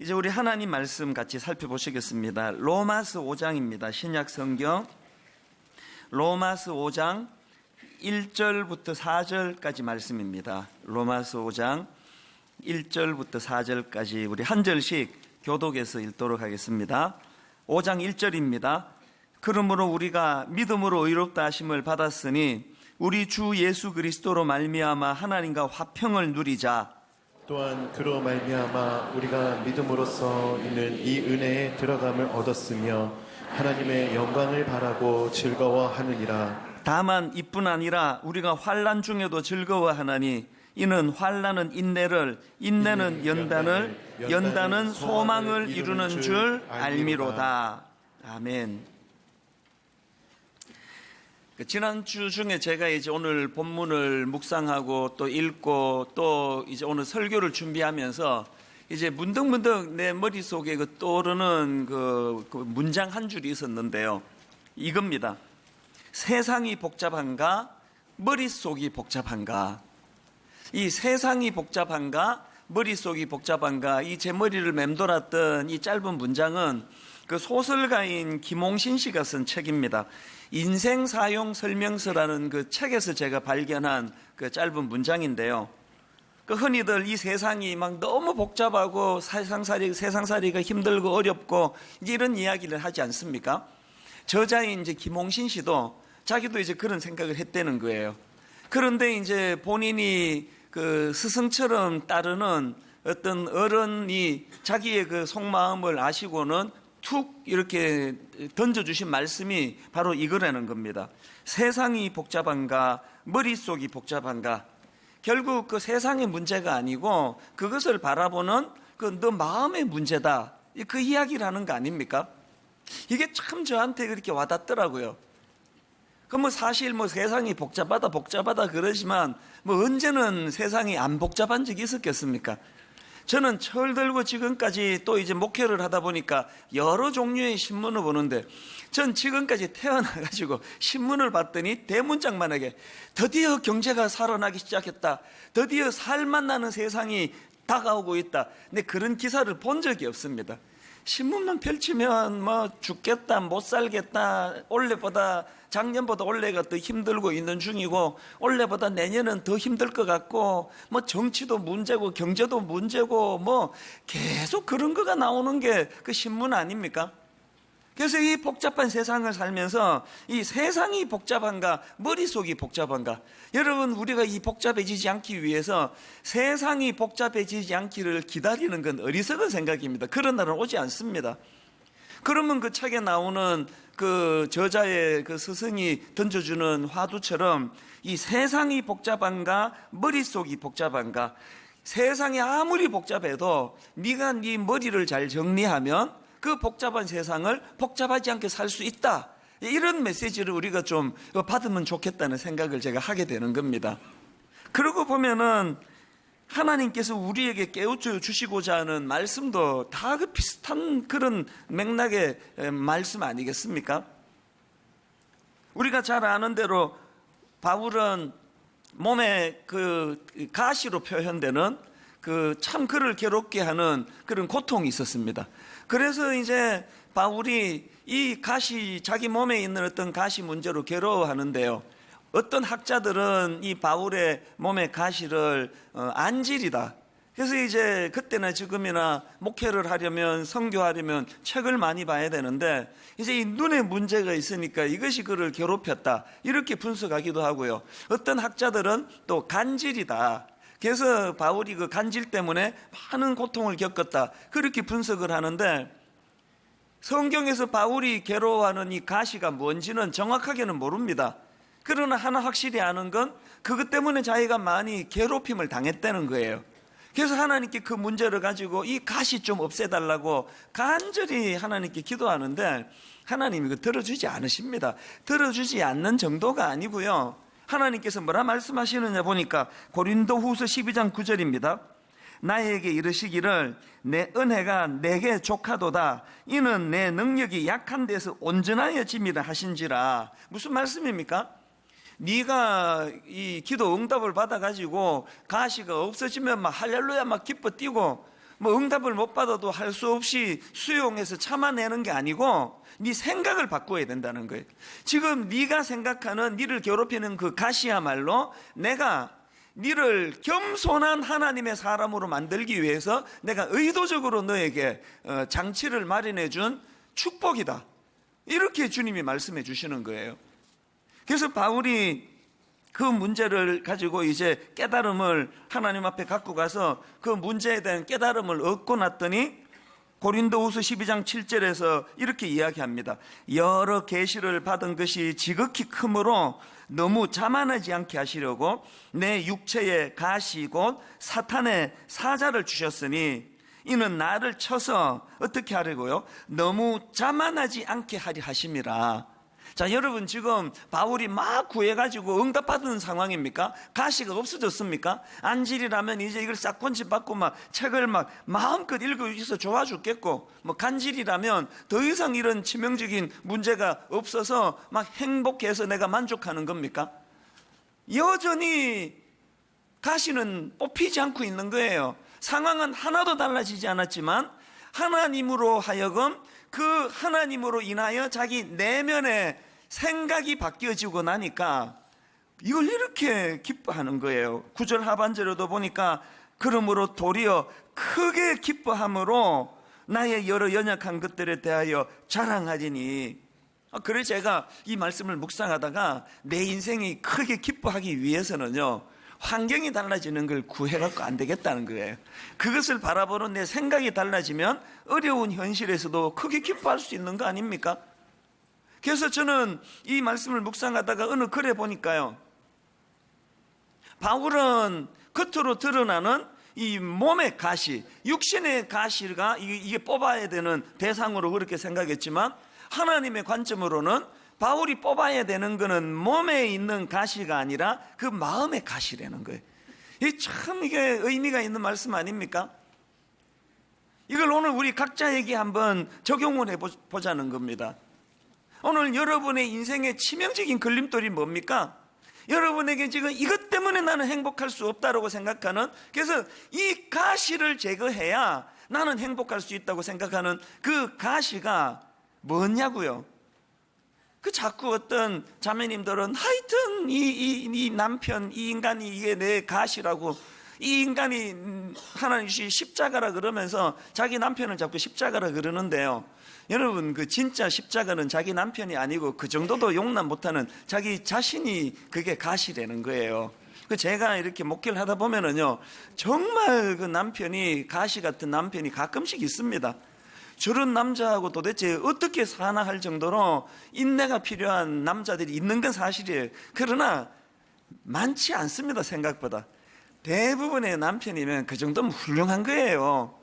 이제 우리 하나님 말씀 같이 살펴보시겠습니다. 로마서 5장입니다. 신약 성경 로마서 5장 1절부터 4절까지 말씀입니다. 로마서 5장 1절부터 4절까지 우리 한 절씩 교독해서 읽도록 하겠습니다. 5장 1절입니다. 그러므로 우리가 믿음으로 의롭다 하심을 받았으니 우리 주 예수 그리스도로 말미암아 하나님과 화평을 누리자. 또한 그로 말미암아 우리가 믿음으로써 있는 이 은혜에 들어감을 얻었으며 하나님의 영광을 바라고 즐거워하느니라. 다만 이뿐 아니라 우리가 환난 중에도 즐거워하나니 이는 환난은 인내를, 인내는 연단을, 연단은 소망을 이루는 줄 알미로다. 아멘. 지난주 중에 제가 이제 오늘 본문을 묵상하고 또 읽고 또 이제 오늘 설교를 준비하면서 이제 문득문득 내 머릿속에 떠오르는 그 문장 한 줄이 있었는데요. 이겁니다. 세상이 복잡한가? 머릿속이 복잡한가? 이 세상이 복잡한가? 머릿속이 복잡한가? 이 제 머리를 맴돌았던 이 짧은 문장은 그 소설가인 김홍신 씨가 쓴 책입니다. 인생 사용 설명서라는 그 책에서 제가 발견한 그 짧은 문장인데요. 그 흔히들 이 세상이 막 너무 복잡하고 세상살이가 힘들고 어렵고 이제 이런 이야기를 하지 않습니까? 저자인 이제 김홍신 씨도 자기도 이제 그런 생각을 했다는 거예요. 그런데 이제 본인이 그 스승처럼 따르는 어떤 어른이 자기의 그 속마음을 아시고는 툭 이렇게 던져주신 말씀이 바로 이거라는 겁니다. 세상이 복잡한가? 머릿속이 복잡한가? 결국 그 세상의 문제가 아니고 그것을 바라보는 그 너 마음의 문제다. 그 이야기를 하는 거 아닙니까? 이게 참 저한테 그렇게 와닿더라고요. 그럼 사실 세상이 복잡하다 그러지만 언제는 세상이 안 복잡한 적이 있었겠습니까? 저는 철 들고 지금까지 또 이제 목회를 하다 보니까 여러 종류의 신문을 보는데 전 지금까지 태어나가지고 신문을 봤더니 대문짝만하게 드디어 경제가 살아나기 시작했다. 드디어 살맛 나는 세상이 다가오고 있다. 근데 그런 기사를 본 적이 없습니다. 신문만 펼치면 죽겠다, 못 살겠다, 작년보다 올해가 더 힘들고 있는 중이고 올해보다 내년은 더 힘들 것 같고 정치도 문제고 경제도 문제고 계속 그런 거가 나오는 게 그 신문 아닙니까? 그래서 이 복잡한 세상을 살면서 이 세상이 복잡한가 머릿속이 복잡한가, 여러분 우리가 이 복잡해지지 않기 위해서 세상이 복잡해지지 않기를 기다리는 건 어리석은 생각입니다. 그런 날은 오지 않습니다. 그러면 그 책에 나오는 그 저자의 그 스승이 던져주는 화두처럼 이 세상이 복잡한가 머릿속이 복잡한가, 세상이 아무리 복잡해도 네가 네 머리를 잘 정리하면 그 복잡한 세상을 복잡하지 않게 살 수 있다. 이런 메시지를 우리가 좀 받으면 좋겠다는 생각을 제가 하게 되는 겁니다. 그러고 보면은 하나님께서 우리에게 깨우쳐 주시고자 하는 말씀도 다 그 비슷한 그런 맥락의 말씀 아니겠습니까? 우리가 잘 아는 대로 바울은 몸에 그 가시로 표현되는 그 참 그를 괴롭게 하는 그런 고통이 있었습니다. 그래서 이제 바울이 이 가시, 자기 몸에 있는 어떤 가시 문제로 괴로워하는데요. 어떤 학자들은 이 바울의 몸의 가시를 안질이다. 그래서 이제 그때나 지금이나 목회를 하려면, 선교하려면 책을 많이 봐야 되는데 이제 이 눈에 문제가 있으니까 이것이 그를 괴롭혔다. 이렇게 분석하기도 하고요. 어떤 학자들은 또 간질이다. 그래서 바울이 그 간질 때문에 많은 고통을 겪었다. 그렇게 분석을 하는데 성경에서 바울이 괴로워하는 이 가시가 뭔지는 정확하게는 모릅니다. 그러나 하나 확실히 아는 건 그것 때문에 자기가 많이 괴롭힘을 당했다는 거예요. 그래서 하나님께 그 문제를 가지고 이 가시 좀 없애달라고 간절히 하나님께 기도하는데 하나님이 그 들어주지 않으십니다. 들어주지 않는 정도가 아니고요. 하나님께서 뭐라 말씀하시느냐 보니까 고린도후서 12장 9절입니다. 나에게 이르시기를 내 은혜가 내게 족하도다. 이는 내 능력이 약한 데서 온전하여짐이라 하신지라. 무슨 말씀입니까? 네가 이 기도 응답을 받아가지고 가시가 없어지면 막 할렐루야 막 기뻐 뛰고 뭐 응답을 못 받아도 할 수 없이 수용해서 참아내는 게 아니고 네 생각을 바꿔야 된다는 거예요. 지금 네가 생각하는 니를 괴롭히는 그 가시야말로 내가 니를 겸손한 하나님의 사람으로 만들기 위해서 내가 의도적으로 너에게 장치를 마련해 준 축복이다. 이렇게 주님이 말씀해 주시는 거예요. 그래서 바울이 그 문제를 가지고 이제 깨달음을 하나님 앞에 갖고 가서 그 문제에 대한 깨달음을 얻고 났더니 고린도후서 12장 7절에서 이렇게 이야기합니다. 여러 계시를 받은 것이 지극히 크므로 너무 자만하지 않게 하시려고 내 육체에 가시 곧 사탄의 사자를 주셨으니 이는 나를 쳐서 어떻게 하려고요? 너무 자만하지 않게 하리 하심이라. 자, 여러분 지금 바울이 막 구해가지고 응답받은 상황입니까? 가시가 없어졌습니까? 안질이라면 이제 이걸 싹 건집받고 막 책을 막 마음껏 읽어주셔서 좋아 죽겠고, 뭐 간질이라면 더 이상 이런 치명적인 문제가 없어서 막 행복해서 내가 만족하는 겁니까? 여전히 가시는 뽑히지 않고 있는 거예요. 상황은 하나도 달라지지 않았지만 하나님으로 하여금 그 하나님으로 인하여 자기 내면의 생각이 바뀌어지고 나니까 이걸 이렇게 기뻐하는 거예요. 9절 하반절에도 보니까 그러므로 도리어 크게 기뻐함으로 나의 여러 연약한 것들에 대하여 자랑하리니. 그래서 제가 이 말씀을 묵상하다가 내 인생이 크게 기뻐하기 위해서는요, 환경이 달라지는 걸 구해갖고 안 되겠다는 거예요. 그것을 바라보는 내 생각이 달라지면 어려운 현실에서도 크게 기뻐할 수 있는 거 아닙니까? 그래서 저는 이 말씀을 묵상하다가 어느 글에 보니까요, 바울은 겉으로 드러나는 이 몸의 가시, 육신의 가시가 이게 뽑아야 되는 대상으로 그렇게 생각했지만 하나님의 관점으로는 바울이 뽑아야 되는 거는 몸에 있는 가시가 아니라 그 마음의 가시라는 거예요. 이게 의미가 있는 말씀 아닙니까? 이걸 오늘 우리 각자에게 한번 적용을 해보자는 겁니다. 오늘 여러분의 인생의 치명적인 걸림돌이 뭡니까? 여러분에게 지금 이것 때문에 나는 행복할 수 없다고 생각하는, 그래서 이 가시를 제거해야 나는 행복할 수 있다고 생각하는 그 가시가 뭐냐고요? 그 자꾸 어떤 자매님들은 하여튼 이 남편, 이 인간이 이게 내 가시라고, 이 인간이 하나님 주신 십자가라 그러면서 자기 남편을 자꾸 십자가라 그러는데요. 여러분, 그 진짜 십자가는 자기 남편이 아니고 그 정도도 용납 못하는 자기 자신이 그게 가시라는 거예요. 그 제가 이렇게 목회를 하다 보면은요, 정말 그 남편이 가시 같은 남편이 가끔씩 있습니다. 저런 남자하고 도대체 어떻게 사나 할 정도로 인내가 필요한 남자들이 있는 건 사실이에요. 그러나 많지 않습니다, 생각보다. 대부분의 남편이면 그 정도면 훌륭한 거예요.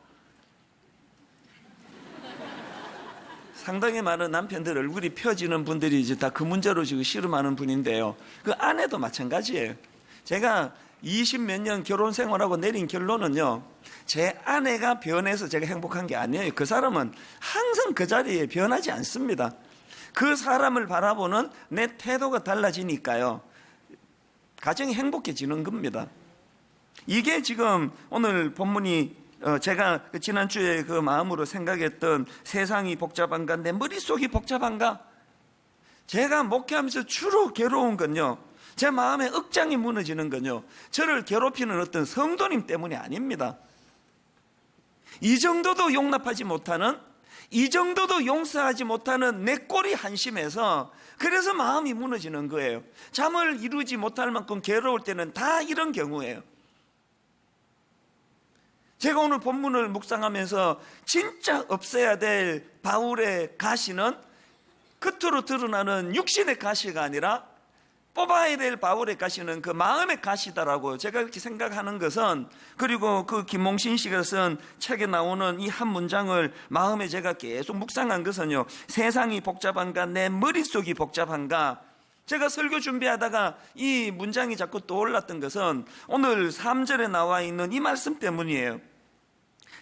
상당히 많은 남편들 얼굴이 펴지는 분들이 이제 다 그 문제로 지금 씨름하는 분인데요. 그 아내도 마찬가지예요. 제가 20몇 년 결혼 생활하고 내린 결론은요, 제 아내가 변해서 제가 행복한 게 아니에요. 그 사람은 항상 그 자리에 변하지 않습니다. 그 사람을 바라보는 내 태도가 달라지니까요, 가정이 행복해지는 겁니다. 이게 지금 오늘 본문이 제가 지난주에 그 마음으로 생각했던 세상이 복잡한가, 내 머릿속이 복잡한가. 제가 목회하면서 주로 괴로운 건요, 제 마음의 억장이 무너지는 건요, 저를 괴롭히는 어떤 성도님 때문이 아닙니다. 이 정도도 용납하지 못하는, 이 정도도 용서하지 못하는 내 꼴이 한심해서 그래서 마음이 무너지는 거예요. 잠을 이루지 못할 만큼 괴로울 때는 다 이런 경우예요. 제가 오늘 본문을 묵상하면서 진짜 없애야 될 바울의 가시는 겉으로 드러나는 육신의 가시가 아니라 뽑아야 될 바울의 가시는 그 마음의 가시다라고 제가 이렇게 생각하는 것은, 그리고 그 김몽신 씨가 쓴 책에 나오는 이 한 문장을 마음에 제가 계속 묵상한 것은요, 세상이 복잡한가, 내 머릿속이 복잡한가. 제가 설교 준비하다가 이 문장이 자꾸 떠올랐던 것은 오늘 3절에 나와 있는 이 말씀 때문이에요.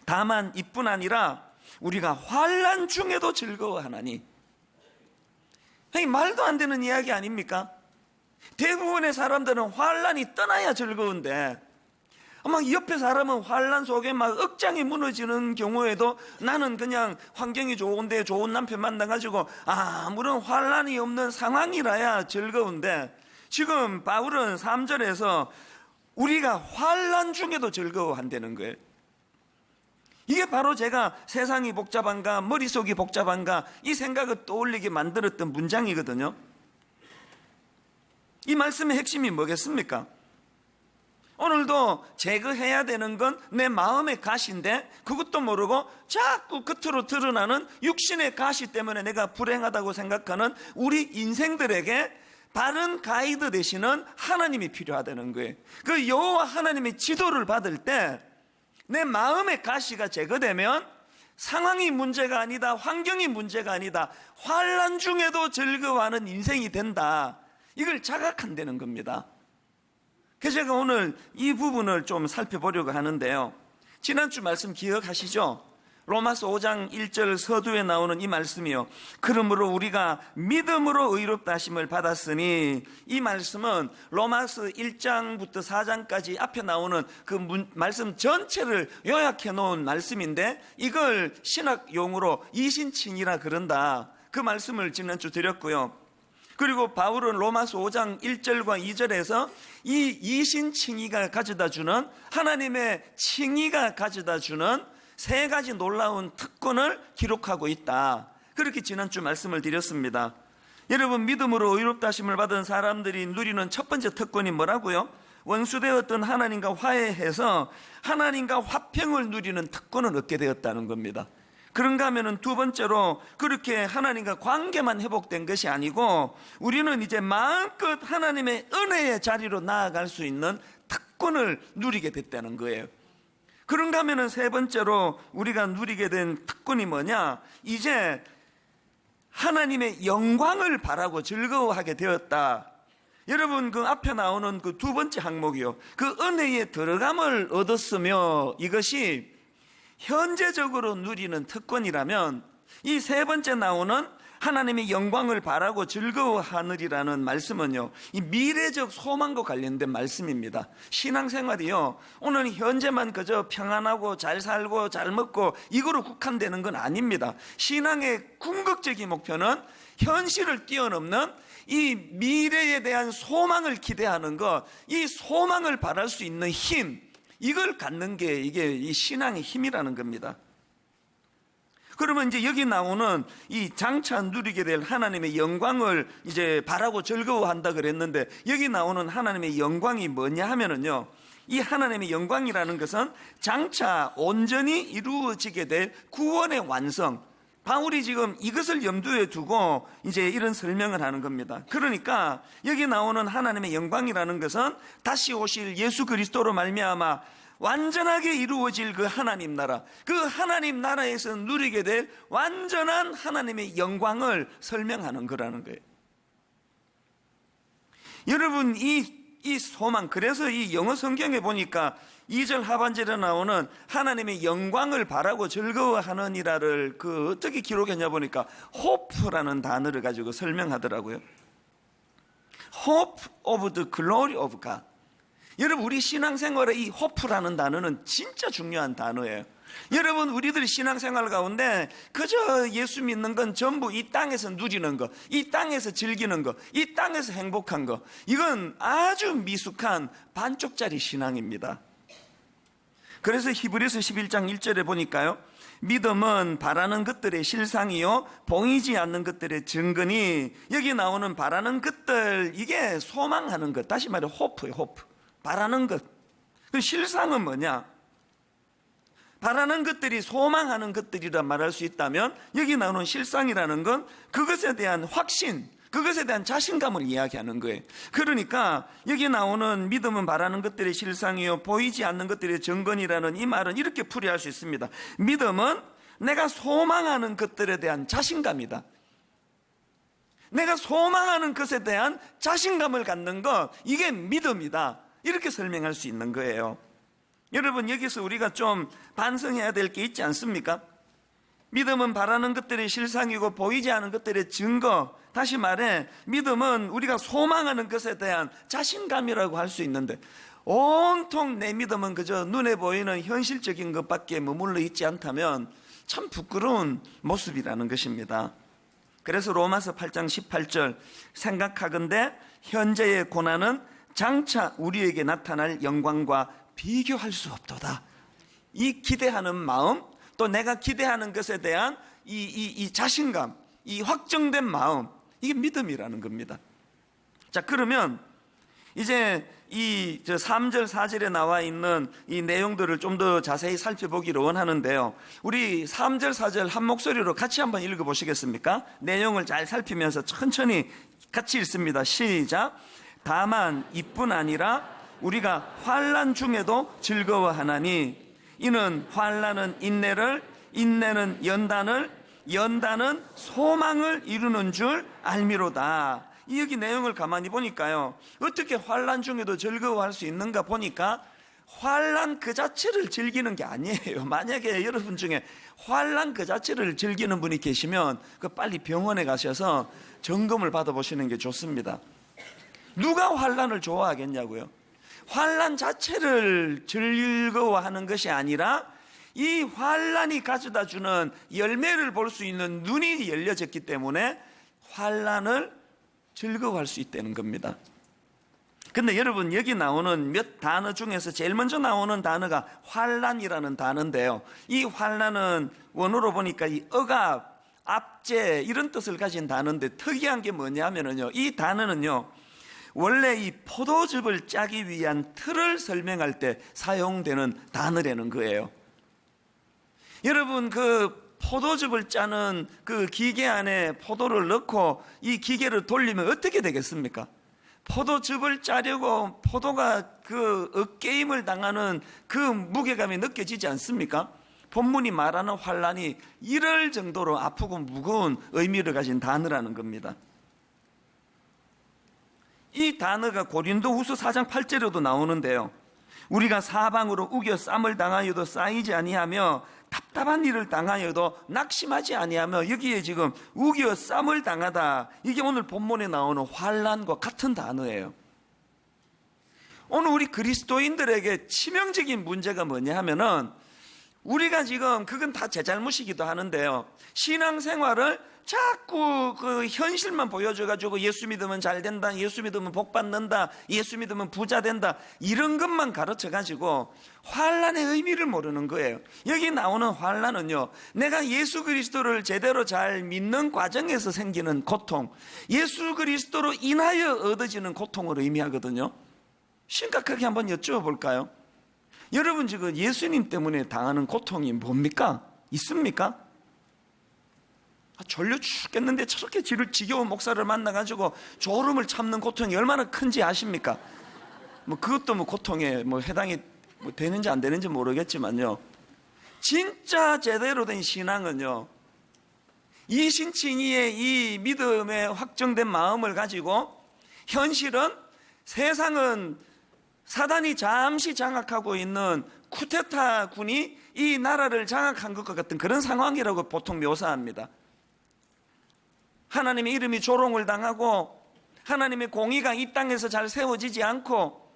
다만 이뿐 아니라 우리가 환난 중에도 즐거워하나니. 말도 안 되는 이야기 아닙니까? 대부분의 사람들은 환난이 떠나야 즐거운데, 막 옆에 사람은 환란 속에 막 억장이 무너지는 경우에도 나는 그냥 환경이 좋은데 좋은 남편 만나가지고 아무런 환란이 없는 상황이라야 즐거운데, 지금 바울은 3절에서 우리가 환란 중에도 즐거워한다는 거예요. 이게 바로 제가 세상이 복잡한가, 머릿속이 복잡한가 이 생각을 떠올리게 만들었던 문장이거든요. 이 말씀의 핵심이 뭐겠습니까? 오늘도 제거해야 되는 건 내 마음의 가시인데, 그것도 모르고 자꾸 겉으로 드러나는 육신의 가시 때문에 내가 불행하다고 생각하는 우리 인생들에게 바른 가이드 되시는 하나님이 필요하다는 거예요. 그 여호와 하나님의 지도를 받을 때 내 마음의 가시가 제거되면 상황이 문제가 아니다, 환경이 문제가 아니다, 환난 중에도 즐거워하는 인생이 된다, 이걸 자각한다는 겁니다. 그래서 제가 오늘 이 부분을 좀 살펴보려고 하는데요, 지난주 말씀 기억하시죠? 로마서 5장 1절 서두에 나오는 이 말씀이요, 그러므로 우리가 믿음으로 의롭다 하심을 받았으니, 이 말씀은 로마서 1장부터 4장까지 앞에 나오는 그 말씀 전체를 요약해 놓은 말씀인데, 이걸 신학 용어로 이신칭이라 그런다, 그 말씀을 지난주 드렸고요. 그리고 바울은 로마서 5장 1절과 2절에서 이 이신칭의가 가져다주는, 하나님의 칭의가 가져다주는 세 가지 놀라운 특권을 기록하고 있다, 그렇게 지난주 말씀을 드렸습니다. 여러분, 믿음으로 의롭다 하심을 받은 사람들이 누리는 첫 번째 특권이 뭐라고요? 원수되었던 하나님과 화해해서 하나님과 화평을 누리는 특권을 얻게 되었다는 겁니다. 그런가 하면은 두 번째로, 그렇게 하나님과 관계만 회복된 것이 아니고 우리는 이제 마음껏 하나님의 은혜의 자리로 나아갈 수 있는 특권을 누리게 됐다는 거예요. 그런가 하면은 세 번째로 우리가 누리게 된 특권이 뭐냐? 이제 하나님의 영광을 바라고 즐거워하게 되었다. 여러분, 그 앞에 나오는 그 두 번째 항목이요, 그 은혜에 들어감을 얻었으며, 이것이 현재적으로 누리는 특권이라면, 이 세 번째 나오는 하나님의 영광을 바라고 즐거워하느리라는 말씀은요, 이 미래적 소망과 관련된 말씀입니다. 신앙생활이요, 오늘 현재만 그저 평안하고 잘 살고 잘 먹고 이거로 국한되는 건 아닙니다. 신앙의 궁극적인 목표는 현실을 뛰어넘는 이 미래에 대한 소망을 기대하는 것, 이 소망을 바랄 수 있는 힘, 이걸 갖는 게 이게 이 신앙의 힘이라는 겁니다. 그러면 이제 여기 나오는 이 장차 누리게 될 하나님의 영광을 이제 바라고 즐거워한다 그랬는데, 여기 나오는 하나님의 영광이 뭐냐 하면은요, 이 하나님의 영광이라는 것은 장차 온전히 이루어지게 될 구원의 완성, 바울이 지금 이것을 염두에 두고 이제 이런 설명을 하는 겁니다. 그러니까 여기 나오는 하나님의 영광이라는 것은 다시 오실 예수 그리스도로 말미암아 완전하게 이루어질 그 하나님 나라, 그 하나님 나라에서 누리게 될 완전한 하나님의 영광을 설명하는 거라는 거예요. 여러분, 이 소망, 그래서 이 영어 성경에 보니까 2절 하반절에 나오는 하나님의 영광을 바라고 즐거워하느니라를 그 어떻게 기록했냐 보니까 hope라는 단어를 가지고 설명하더라고요. Hope of the glory of God. 여러분, 우리 신앙생활에 이 hope라는 단어는 진짜 중요한 단어예요. 여러분, 우리들이 신앙생활 가운데 그저 예수 믿는 건 전부 이 땅에서 누리는 거, 이 땅에서 즐기는 거, 이 땅에서 행복한 거, 이건 아주 미숙한 반쪽짜리 신앙입니다. 그래서 히브리서 11장 1절에 보니까요, 믿음은 바라는 것들의 실상이요 보이지 않는 것들의 증거니, 여기 나오는 바라는 것들, 이게 소망하는 것, 다시 말해 호프예요. 호프, 바라는 것. 그 실상은 뭐냐? 바라는 것들이 소망하는 것들이라 말할 수 있다면, 여기 나오는 실상이라는 건 그것에 대한 확신, 그것에 대한 자신감을 이야기하는 거예요. 그러니까 여기 나오는 믿음은 바라는 것들의 실상이요 보이지 않는 것들의 증거니라는 이 말은 이렇게 풀이할 수 있습니다. 믿음은 내가 소망하는 것들에 대한 자신감이다. 내가 소망하는 것에 대한 자신감을 갖는 것, 이게 믿음이다, 이렇게 설명할 수 있는 거예요. 여러분, 여기서 우리가 좀 반성해야 될 게 있지 않습니까? 믿음은 바라는 것들의 실상이고 보이지 않는 것들의 증거, 다시 말해 믿음은 우리가 소망하는 것에 대한 자신감이라고 할 수 있는데, 온통 내 믿음은 그저 눈에 보이는 현실적인 것밖에 머물러 있지 않다면 참 부끄러운 모습이라는 것입니다. 그래서 로마서 8장 18절 생각하건대 현재의 고난은 장차 우리에게 나타날 영광과 비교할 수 없도다. 이 기대하는 마음, 또 내가 기대하는 것에 대한 이 자신감, 이 확정된 마음, 이게 믿음이라는 겁니다. 자, 그러면 이제 이 3절 4절에 나와 있는 이 내용들을 좀 더 자세히 살펴보기를 원하는데요. 우리 3절 4절 한 목소리로 같이 한번 읽어보시겠습니까? 내용을 잘 살피면서 천천히 같이 읽습니다. 시작. 다만 이뿐 아니라 우리가 환난 중에도 즐거워하나니 이는 환난은 인내를, 인내는 연단을, 연단은 소망을 이루는 줄 알미로다. 이 여기 내용을 가만히 보니까요, 어떻게 환난 중에도 즐거워할 수 있는가 보니까 환난 그 자체를 즐기는 게 아니에요. 만약에 여러분 중에 환난 그 자체를 즐기는 분이 계시면 그 빨리 병원에 가셔서 점검을 받아보시는 게 좋습니다. 누가 환난을 좋아하겠냐고요? 환난 자체를 즐거워하는 것이 아니라 이 환난이 가져다 주는 열매를 볼 수 있는 눈이 열려졌기 때문에 환난을 즐거워할 수 있다는 겁니다. 근데 여러분, 여기 나오는 몇 단어 중에서 제일 먼저 나오는 단어가 환난이라는 단어인데요. 이 환난은 원어로 보니까 이 억압, 압제 이런 뜻을 가진 단어인데 특이한 게 뭐냐면요, 이 단어는요 원래 이 포도즙을 짜기 위한 틀을 설명할 때 사용되는 단어라는 거예요. 여러분, 그 포도즙을 짜는 그 기계 안에 포도를 넣고 이 기계를 돌리면 어떻게 되겠습니까? 포도즙을 짜려고 포도가 그 억게임을 당하는 그 무게감이 느껴지지 않습니까? 본문이 말하는 환난이 이럴 정도로 아프고 무거운 의미를 가진 단어라는 겁니다. 이 단어가 고린도후서 4장 8절에도 나오는데요. 우리가 사방으로 우겨 쌈을 당하여도 쌓이지 아니하며 답답한 일을 당하여도 낙심하지 아니하며, 여기에 지금 우겨 쌈을 당하다, 이게 오늘 본문에 나오는 환난과 같은 단어예요. 오늘 우리 그리스도인들에게 치명적인 문제가 뭐냐 하면은, 우리가 지금 그건 다 제 잘못이기도 하는데요, 신앙생활을 자꾸 그 현실만 보여줘가지고 예수 믿으면 잘 된다, 예수 믿으면 복 받는다, 예수 믿으면 부자 된다, 이런 것만 가르쳐가지고 환난의 의미를 모르는 거예요. 여기 나오는 환난은요, 내가 예수 그리스도를 제대로 잘 믿는 과정에서 생기는 고통, 예수 그리스도로 인하여 얻어지는 고통을 의미하거든요. 심각하게 한번 여쭤볼까요? 여러분, 지금 예수님 때문에 당하는 고통이 뭡니까? 있습니까? 졸려 죽겠는데 저렇게 지겨운 목사를 만나가지고 졸음을 참는 고통이 얼마나 큰지 아십니까? 그것도 고통에 해당이 되는지 안 되는지 모르겠지만요, 진짜 제대로 된 신앙은요, 이신칭의의 이 믿음의 확정된 마음을 가지고 현실은, 세상은 사단이 잠시 장악하고 있는 쿠데타 군이 이 나라를 장악한 것과 같은 그런 상황이라고 보통 묘사합니다. 하나님의 이름이 조롱을 당하고 하나님의 공의가 이 땅에서 잘 세워지지 않고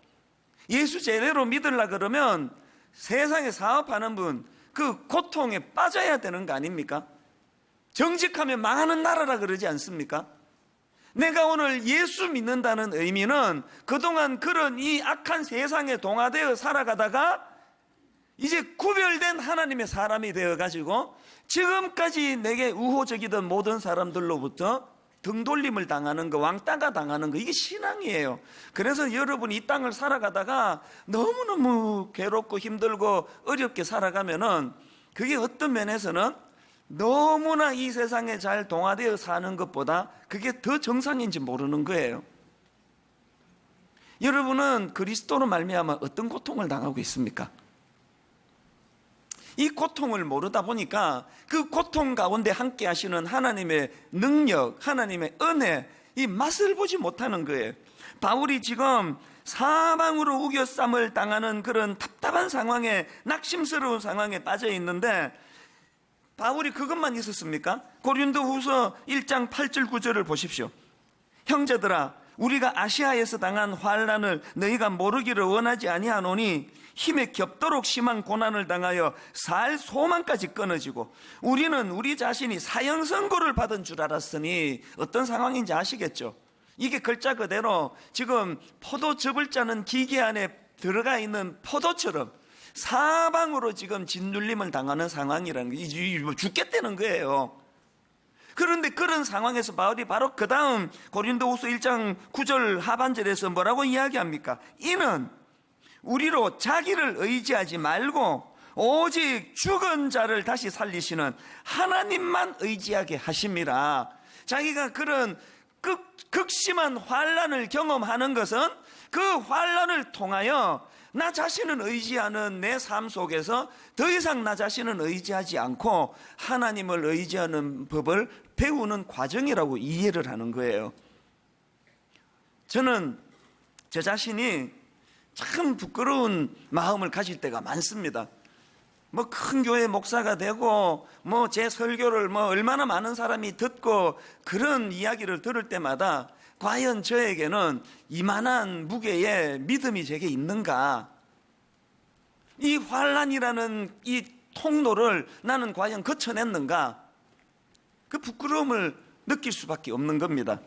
예수 제대로 믿으려 그러면 세상에 사업하는 분, 그 고통에 빠져야 되는 거 아닙니까? 정직하면 망하는 나라라 그러지 않습니까? 내가 오늘 예수 믿는다는 의미는 그동안 그런 이 악한 세상에 동화되어 살아가다가 이제 구별된 하나님의 사람이 되어가지고 지금까지 내게 우호적이던 모든 사람들로부터 등돌림을 당하는 거, 왕따가 당하는 거, 이게 신앙이에요. 그래서 여러분이 이 땅을 살아가다가 너무너무 괴롭고 힘들고 어렵게 살아가면은 그게 어떤 면에서는 너무나 이 세상에 잘 동화되어 사는 것보다 그게 더 정상인지 모르는 거예요. 여러분은 그리스도로 말미암아 어떤 고통을 당하고 있습니까? 이 고통을 모르다 보니까 그 고통 가운데 함께 하시는 하나님의 능력, 하나님의 은혜, 이 맛을 보지 못하는 거예요. 바울이 지금 사방으로 우겨쌈을 당하는 그런 답답한 상황에, 낙심스러운 상황에 빠져 있는데, 바울이 그것만 있었습니까? 고린도후서 1장 8절 9절을 보십시오. 형제들아, 우리가 아시아에서 당한 환난을 너희가 모르기를 원하지 아니하노니 힘에 겹도록 심한 고난을 당하여 살 소망까지 끊어지고 우리는 우리 자신이 사형 선고를 받은 줄 알았으니 어떤 상황인지 아시겠죠? 이게 글자 그대로 지금 포도 즙을 짜는 기계 안에 들어가 있는 포도처럼 사방으로 지금 짓눌림을 당하는 상황이라는 게 죽겠다는 거예요. 그런데 그런 상황에서 바울이 바로 그 다음 고린도후서 1장 9절 하반절에서 뭐라고 이야기합니까? 이는 우리로 자기를 의지하지 말고 오직 죽은 자를 다시 살리시는 하나님만 의지하게 하심이라. 자기가 그런 극심한 환난을 경험하는 것은 그 환난을 통하여 나 자신을 의지하는 내 삶 속에서 더 이상 나 자신을 의지하지 않고 하나님을 의지하는 법을 배우는 과정이라고 이해를 하는 거예요. 저는 저 자신이 참 부끄러운 마음을 가질 때가 많습니다. 뭐 큰 교회 목사가 되고 뭐 제 설교를 뭐 얼마나 많은 사람이 듣고 그런 이야기를 들을 때마다 과연 저에게는 이만한 무게의 믿음이 제게 있는가? 이 환난이라는 이 통로를 나는 과연 거쳐냈는가? 그 부끄러움을 느낄 수밖에 없는 겁니다.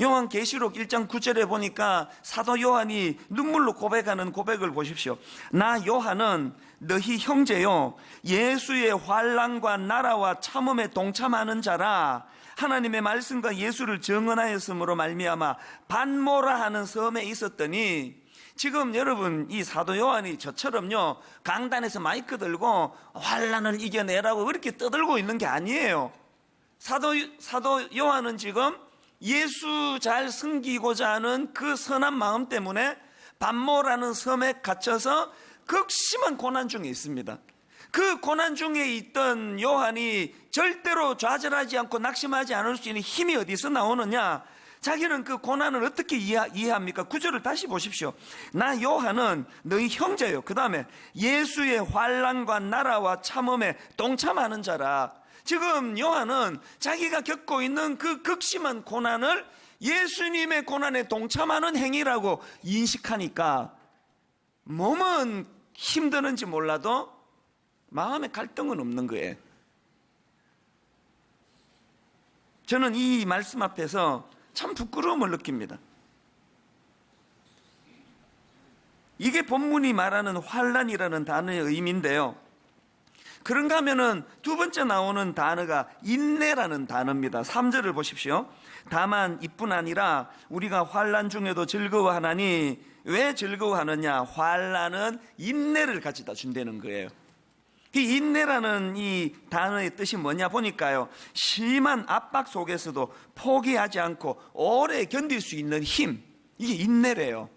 요한계시록 1장 9절에 보니까 사도 요한이 눈물로 고백하는 고백을 보십시오. 나 요한은 너희 형제요 예수의 환난과 나라와 참음에 동참하는 자라. 하나님의 말씀과 예수를 증언하였으므로 말미암아 반모라 하는 섬에 있었더니, 지금 여러분 이 사도 요한이 저처럼요 강단에서 마이크 들고 환난을 이겨내라고 그렇게 떠들고 있는 게 아니에요. 사도 요한은 지금 예수 잘 섬기고자 하는 그 선한 마음 때문에 반모라는 섬에 갇혀서 극심한 고난 중에 있습니다. 그 고난 중에 있던 요한이 절대로 좌절하지 않고 낙심하지 않을 수 있는 힘이 어디서 나오느냐? 자기는 그 고난을 어떻게 이해합니까? 구절을 다시 보십시오. 나 요한은 너희 형제요, 그 다음에 예수의 환난과 나라와 참음에 동참하는 자라. 지금 요한은 자기가 겪고 있는 그 극심한 고난을 예수님의 고난에 동참하는 행위라고 인식하니까 몸은 힘드는지 몰라도 마음의 갈등은 없는 거예요. 저는 이 말씀 앞에서 참 부끄러움을 느낍니다. 이게 본문이 말하는 환난이라는 단어의 의미인데요. 그런가 하면은 두 번째 나오는 단어가 인내라는 단어입니다. 3절을 보십시오. 다만 이뿐 아니라 우리가 환난 중에도 즐거워하나니, 왜 즐거워하느냐? 환난은 인내를 가져다 준다는 거예요. 이 인내라는 이 단어의 뜻이 뭐냐 보니까요, 심한 압박 속에서도 포기하지 않고 오래 견딜 수 있는 힘, 이게 인내래요.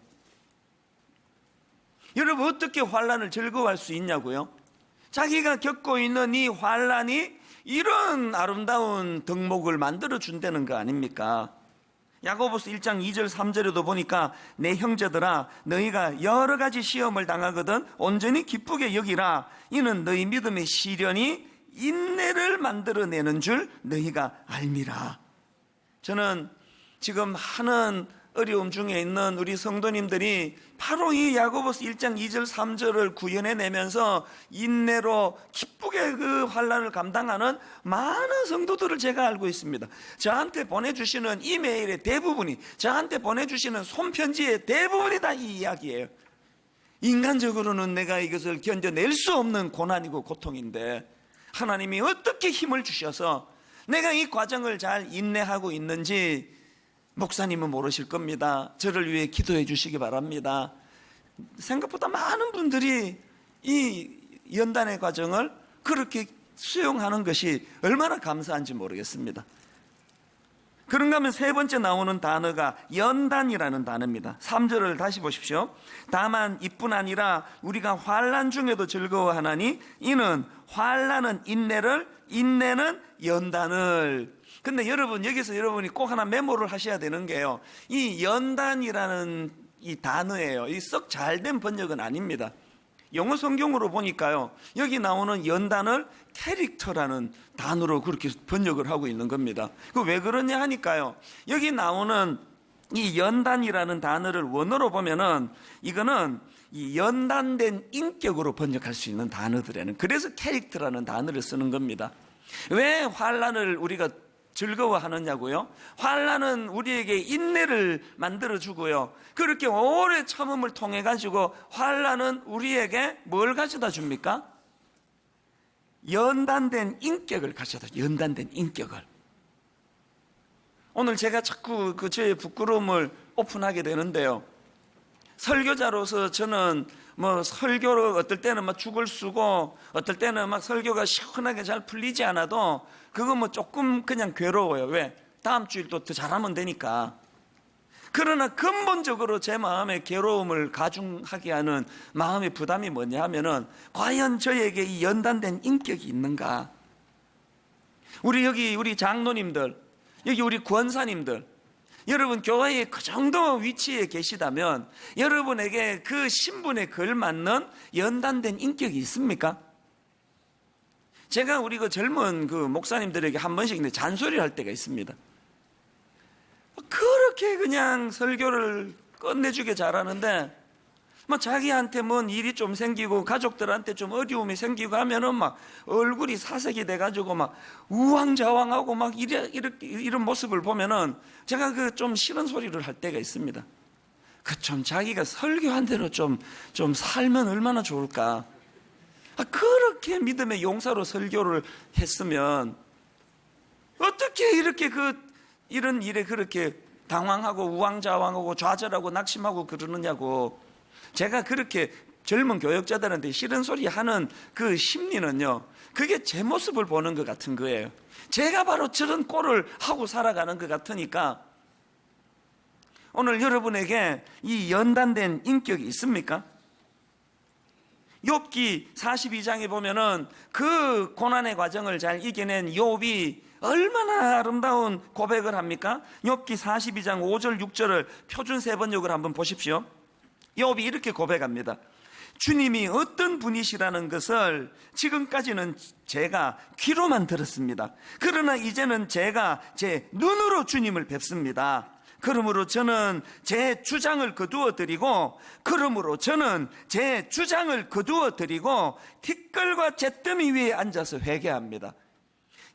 여러분 어떻게 환난을 즐거워할 수 있냐고요? 자기가 겪고 있는 이 환난이 이런 아름다운 덕목을 만들어 준다는 거 아닙니까? 야고보서 1장 2절 3절에도 보니까 내 형제들아 너희가 여러 가지 시험을 당하거든 온전히 기쁘게 여기라. 이는 너희 믿음의 시련이 인내를 만들어내는 줄 너희가 알미라. 저는 지금 하는 어려움 중에 있는 우리 성도님들이 바로 이 야고보서 1장 2절 3절을 구현해내면서 인내로 기쁘게 그 환난을 감당하는 많은 성도들을 제가 알고 있습니다. 저한테 보내주시는 이메일의 대부분이, 저한테 보내주시는 손편지의 대부분이 다 이 이야기예요. 인간적으로는 내가 이것을 견뎌낼 수 없는 고난이고 고통인데 하나님이 어떻게 힘을 주셔서 내가 이 과정을 잘 인내하고 있는지 목사님은 모르실 겁니다. 저를 위해 기도해 주시기 바랍니다. 생각보다 많은 분들이 이 연단의 과정을 그렇게 수용하는 것이 얼마나 감사한지 모르겠습니다. 그런가 하면 세 번째 나오는 단어가 연단이라는 단어입니다. 3절을 다시 보십시오. 다만 이뿐 아니라 우리가 환난 중에도 즐거워하나니 이는 환난은 인내를, 인내는 연단을. 근데 여러분 여기서 여러분이 꼭 하나 메모를 하셔야 되는 게요, 이 연단이라는 이 단어예요. 이 썩 잘된 번역은 아닙니다. 영어 성경으로 보니까요, 여기 나오는 연단을 캐릭터라는 단어로 그렇게 번역을 하고 있는 겁니다. 그 왜 그러냐 하니까요, 여기 나오는 이 연단이라는 단어를 원어로 보면은 이거는 이 연단된 인격으로 번역할 수 있는 단어들에는, 그래서 캐릭터라는 단어를 쓰는 겁니다. 왜 환난을 우리가 즐거워하느냐고요? 환난은 우리에게 인내를 만들어주고요, 그렇게 오래 참음을 통해 가지고 환난은 우리에게 뭘 가져다 줍니까? 연단된 인격을 가져다 줍니다. 연단된 인격을. 오늘 제가 자꾸 저의 부끄러움을 오픈하게 되는데요, 설교자로서 저는 설교를 어떨 때는 막 죽을 쓰고 어떨 때는 막 설교가 시원하게 잘 풀리지 않아도 그거 조금 그냥 괴로워요. 왜? 다음 주일도 더 잘하면 되니까. 그러나 근본적으로 제 마음의 괴로움을 가중하게 하는 마음의 부담이 뭐냐 하면은, 과연 저에게 이 연단된 인격이 있는가? 우리 장로님들, 여기 우리 권사님들, 여러분 교회에 그 정도 위치에 계시다면 여러분에게 그 신분에 걸맞는 연단된 인격이 있습니까? 제가 우리 그 젊은 그 목사님들에게 한 번씩 잔소리를 할 때가 있습니다. 그렇게 그냥 설교를 끝내주게 잘하는데 자기한테 뭔 일이 좀 생기고 가족들한테 좀 어려움이 생기고 하면은 막 얼굴이 사색이 돼가지고 막 우왕좌왕하고 막 이런 모습을 보면은 제가 그 좀 싫은 소리를 할 때가 있습니다. 그 좀 자기가 설교한 대로 좀 살면 얼마나 좋을까. 그렇게 믿음의 용사로 설교를 했으면 어떻게 이렇게 이런 일에 그렇게 당황하고 우왕좌왕하고 좌절하고 낙심하고 그러느냐고. 제가 그렇게 젊은 교역자들한테 싫은 소리 하는 그 심리는요, 그게 제 모습을 보는 것 같은 거예요. 제가 바로 저런 꼴을 하고 살아가는 것 같으니까 오늘 여러분에게 이 연단된 인격이 있습니까? 욥기 42장에 보면은 그 고난의 과정을 잘 이겨낸 욥이 얼마나 아름다운 고백을 합니까? 욥기 42장 5절 6절을 표준 세번역을 한번 보십시오. 욥이 이렇게 고백합니다. 주님이 어떤 분이시라는 것을 지금까지는 제가 귀로만 들었습니다. 그러나 이제는 제가 제 눈으로 주님을 뵙습니다. 그러므로 저는 제 주장을 거두어 드리고 티끌과 잿더미 위에 앉아서 회개합니다.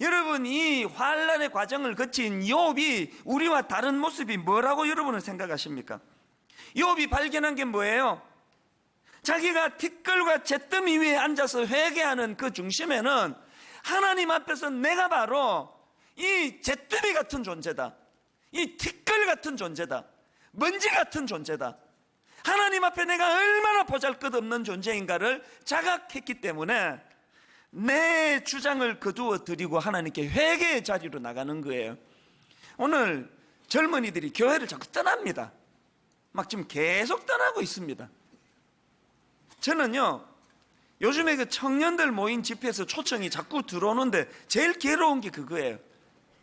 여러분, 이 환난의 과정을 거친 욥이 우리와 다른 모습이 뭐라고 여러분은 생각하십니까? 욥이 발견한 게 뭐예요? 자기가 티끌과 잿더미 위에 앉아서 회개하는 그 중심에는 하나님 앞에서 내가 바로 이 잿더미 같은 존재다, 이 티끌 같은 존재다, 먼지 같은 존재다, 하나님 앞에 내가 얼마나 보잘것없는 존재인가를 자각했기 때문에 내 주장을 거두어 드리고 하나님께 회개의 자리로 나가는 거예요. 오늘 젊은이들이 교회를 자꾸 떠납니다. 막 지금 계속 떠나고 있습니다. 저는요, 요즘에 그 청년들 모인 집회에서 초청이 자꾸 들어오는데 제일 괴로운 게 그거예요.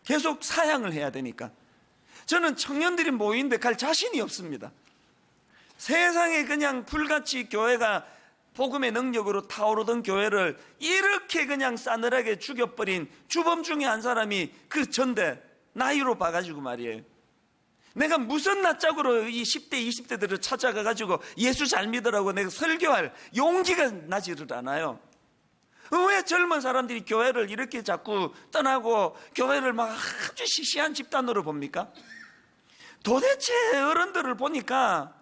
계속 사양을 해야 되니까. 저는 청년들이 모이는데 갈 자신이 없습니다. 세상에 그냥 불같이 교회가 복음의 능력으로 타오르던 교회를 이렇게 그냥 싸늘하게 죽여버린 주범 중에 한 사람이 그 전대 나이로 봐가지고 말이에요. 내가 무슨 낯짝으로 이 10대 20대들을 찾아가가지고 예수 잘 믿으라고 내가 설교할 용기가 나지를 않아요. 왜 젊은 사람들이 교회를 이렇게 자꾸 떠나고 교회를 막 아주 시시한 집단으로 봅니까? 도대체 어른들을 보니까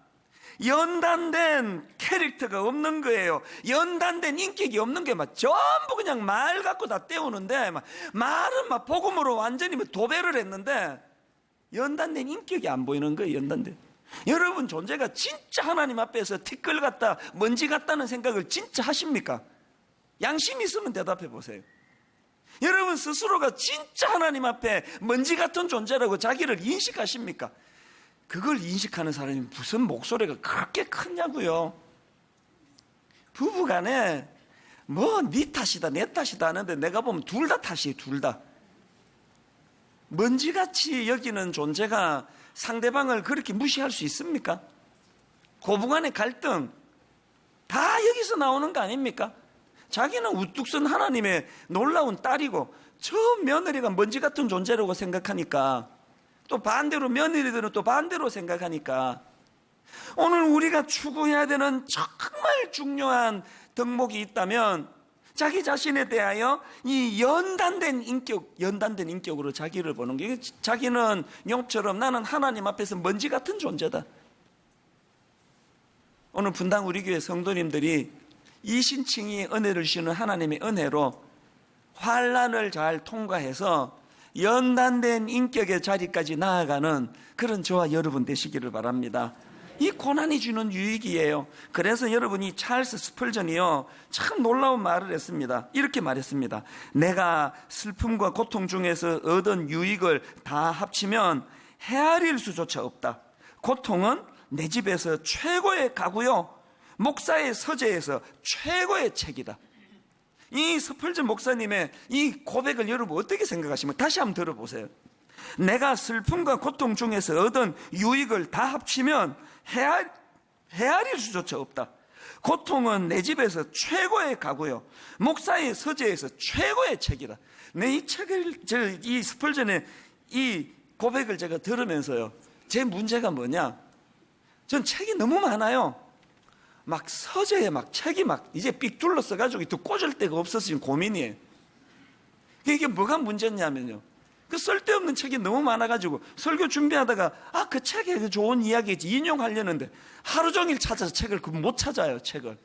연단된 캐릭터가 없는 거예요. 연단된 인격이 없는 게 막 전부 그냥 말 갖고 다 때우는데 말은 막 복음으로 완전히 도배를 했는데 연단된 인격이 안 보이는 거예요. 연단된. 여러분 존재가 진짜 하나님 앞에서 티끌 같다, 먼지 같다는 생각을 진짜 하십니까? 양심 있으면 대답해 보세요. 여러분 스스로가 진짜 하나님 앞에 먼지 같은 존재라고 자기를 인식하십니까? 그걸 인식하는 사람이 무슨 목소리가 그렇게 크냐고요. 부부간에 뭐 네 탓이다 내 탓이다 하는데 내가 보면 둘 다 탓이에요. 둘 다. 먼지같이 여기는 존재가 상대방을 그렇게 무시할 수 있습니까? 고부간의 갈등 다 여기서 나오는 거 아닙니까? 자기는 우뚝 선 하나님의 놀라운 딸이고 저 며느리가 먼지 같은 존재라고 생각하니까 또 반대로 며느리들은 또 반대로 생각하니까 오늘 우리가 추구해야 되는 정말 중요한 덕목이 있다면 자기 자신에 대하여 이 연단된 인격으로 자기를 보는 게, 자기는 욥처럼 나는 하나님 앞에서 먼지 같은 존재다. 오늘 분당 우리 교회 성도님들이 이신칭의 은혜를 주시는 하나님의 은혜로 환난을 잘 통과해서 연단된 인격의 자리까지 나아가는 그런 저와 여러분 되시기를 바랍니다. 이 고난이 주는 유익이에요. 그래서 여러분이 찰스 스펄전이요 참 놀라운 말을 했습니다. 이렇게 말했습니다. 내가 슬픔과 고통 중에서 얻은 유익을 다 합치면 헤아릴 수조차 없다. 고통은 내 집에서 최고의 가구요, 목사의 서재에서 최고의 책이다. 이 스펄전 목사님의 이 고백을 여러분 어떻게 생각하시면 다시 한번 들어보세요. 내가 슬픔과 고통 중에서 얻은 유익을 다 합치면 헤아릴 수조차 없다. 고통은 내 집에서 최고의 가구요, 목사의 서재에서 최고의 책이다. 내 이 책을, 이 스펄전의 이 고백을 제가 들으면서요, 제 문제가 뭐냐, 전 책이 너무 많아요. 막 서재에 막 책이 막 이제 삑 둘러서가지고 또 꽂을 데가 없어서 지금 고민이에요. 이게 뭐가 문제냐면요, 그 쓸데없는 책이 너무 많아가지고 설교 준비하다가 그 책에 그 좋은 이야기 인용하려는데 하루 종일 찾아서 책을 못 찾아요. 책을.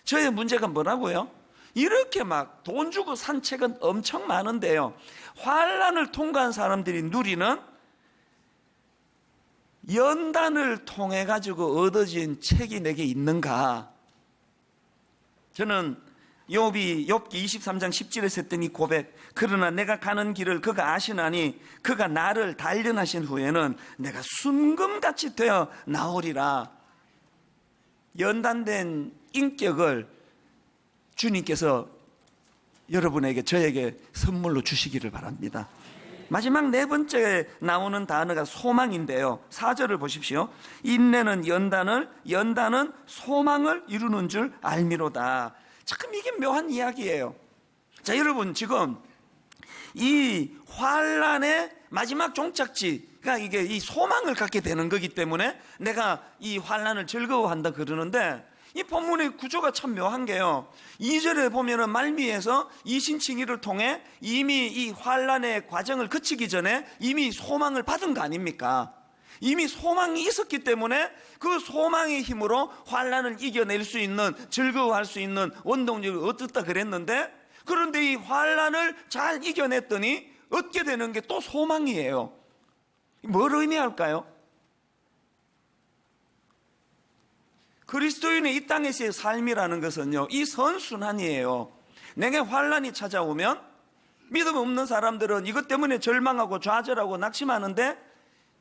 저의 문제가 뭐라고요? 이렇게 막 돈 주고 산 책은 엄청 많은데요, 환난을 통과한 사람들이 누리는 연단을 통해 가지고 얻어진 책이 내게 있는가? 저는 욥기 23장 10절에서 했던 이 고백, 그러나 내가 가는 길을 그가 아시나니 그가 나를 단련하신 후에는 내가 순금같이 되어 나오리라. 연단된 인격을 주님께서 여러분에게, 저에게 선물로 주시기를 바랍니다. 마지막 네 번째 나오는 단어가 소망인데요, 4절을 보십시오. 인내는 연단은 소망을 이루는 줄 알미로다. 참 이게 묘한 이야기예요. 자, 여러분, 지금 이 환난의 마지막 종착지가 이게 이 소망을 갖게 되는 거기 때문에 내가 이 환난을 즐거워한다 그러는데, 이 본문의 구조가 참 묘한 게요, 2절에 보면은 말미에서 이신칭의를 통해 이미 이 환난의 과정을 거치기 전에 이미 소망을 받은 거 아닙니까? 이미 소망이 있었기 때문에 그 소망의 힘으로 환난을 이겨낼 수 있는, 즐거워할 수 있는 원동력을 얻었다 그랬는데, 그런데 이 환난을 잘 이겨냈더니 얻게 되는 게 또 소망이에요. 뭘 의미할까요? 그리스도인의 이 땅에서의 삶이라는 것은요, 이 선순환이에요. 내게 환난이 찾아오면 믿음 없는 사람들은 이것 때문에 절망하고 좌절하고 낙심하는데,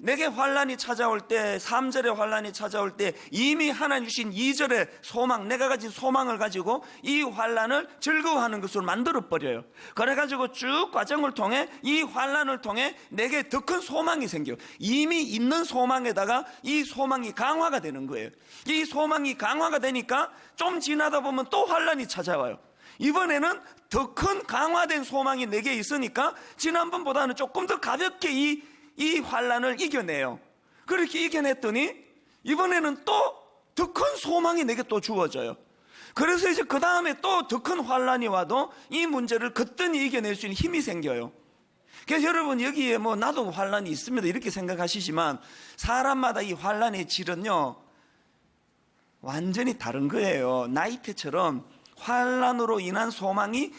내게 환난이 찾아올 때, 3절의 환난이 찾아올 때 이미 하나님 주신 2절의 소망, 내가 가진 소망을 가지고 이 환난을 즐거워하는 것으로 만들어버려요. 그래가지고 쭉 과정을 통해 이 환난을 통해 내게 더 큰 소망이 생겨요. 이미 있는 소망에다가 이 소망이 강화가 되는 거예요. 이 소망이 강화가 되니까 좀 지나다 보면 또 환난이 찾아와요. 이번에는 더 큰 강화된 소망이 내게 있으니까 지난번보다는 조금 더 가볍게 이 환난을 이겨내요. 그렇게 이겨냈더니 이번에는 또 더 큰 소망이 내게 또 주어져요. 그래서 이제 그 다음에 또 더 큰 환난이 와도 이 문제를 거뜬히 이겨낼 수 있는 힘이 생겨요. 그래서 여러분, 여기에 뭐 나도 환난이 있습니다 이렇게 생각하시지만, 사람마다 이 환난의 질은요 완전히 다른 거예요. 나이테처럼 환난으로 인한 소망이